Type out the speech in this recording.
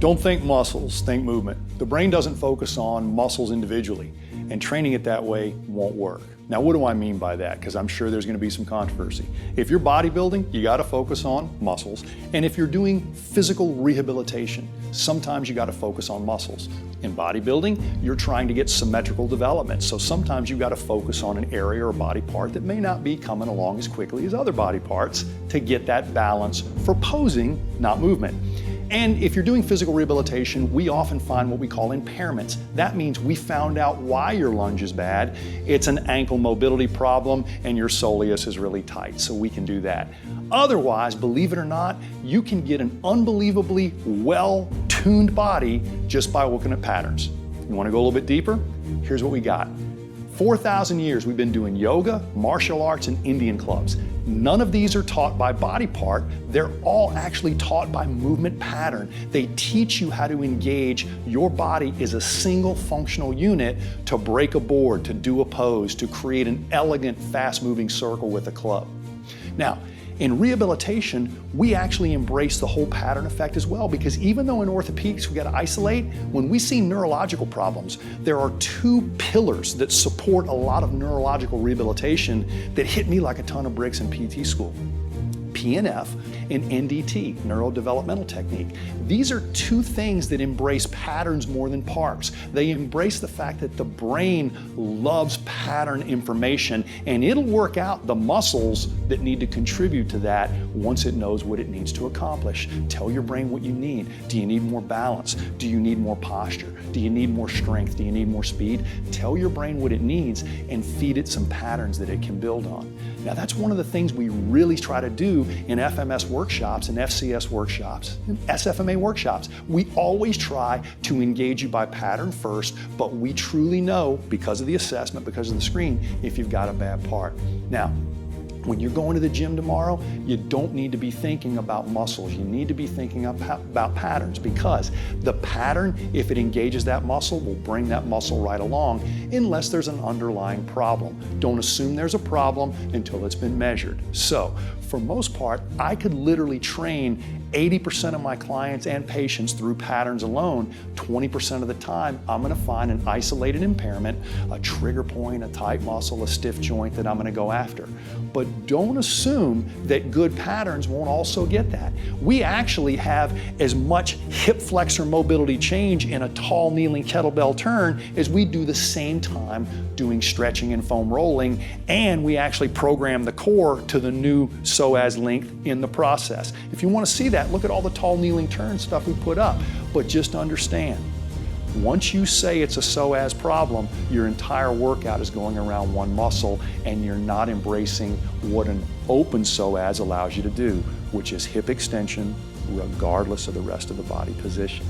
Don't think muscles, think movement. The brain doesn't focus on muscles individually, and training it that way won't work. Now, what do I mean by that? Because I'm sure there's going to be some controversy. If you're bodybuilding, you got to focus on muscles. And if you're doing physical rehabilitation, sometimes you got to focus on muscles. In bodybuilding, you're trying to get symmetrical development. So sometimes you've got to focus on an area or body part that may not be coming along as quickly as other body parts to get that balance for posing, not movement. And if you're doing physical rehabilitation, we often find what we call impairments. That means we found out why your lunge is bad. It's an ankle mobility problem and your soleus is really tight, so we can do that. Otherwise, believe it or not, you can get an unbelievably well-tuned body just by looking at patterns. You want to go a little bit deeper? Here's what we got. 4,000 years we've been doing yoga, martial arts, and Indian clubs. None of these are taught by body part. They're all actually taught by movement pattern. They teach you how to engage your body as a single functional unit to break a board, to do a pose, to create an elegant, fast-moving circle with a club. Now, in rehabilitation, we actually embrace the whole pattern effect as well, because even though in orthopedics we got to isolate, when we see neurological problems, there are two pillars that support a lot of neurological rehabilitation that hit me like a ton of bricks in PT school. PNF and NDT, neurodevelopmental technique. These are two things that embrace patterns more than parts. They embrace the fact that the brain loves pattern information, and it'll work out the muscles that need to contribute to that once it knows what it needs to accomplish. Tell your brain what you need. Do you need more balance? Do you need more posture? Do you need more strength? Do you need more speed? Tell your brain what it needs and feed it some patterns that it can build on. Now, that's one of the things we really try to do in FMS workshops and FCS workshops and SFMA workshops. We always try to engage you by pattern first, but we truly know, because of the assessment, because of the screen, if you've got a bad part. Now, when you're going to the gym tomorrow, you don't need to be thinking about muscles. You need to be thinking about patterns, because the pattern, if it engages that muscle, will bring that muscle right along unless there's an underlying problem. Don't assume there's a problem until it's been measured. So, for most part, I could literally train 80% of my clients and patients through patterns alone. 20% of the time, I'm going to find an isolated impairment, a trigger point, a tight muscle, a stiff joint that I'm going to go after. But don't assume that good patterns won't also get that. We actually have as much hip flexor mobility change in a tall kneeling kettlebell turn as we do the same time doing stretching and foam rolling, and we actually program the core to the new psoas length in the process. If you want to see that, look at all the tall kneeling turn stuff we put up. But just understand, once you say it's a psoas problem, your entire workout is going around one muscle, and you're not embracing what an open psoas allows you to do, which is hip extension regardless of the rest of the body position.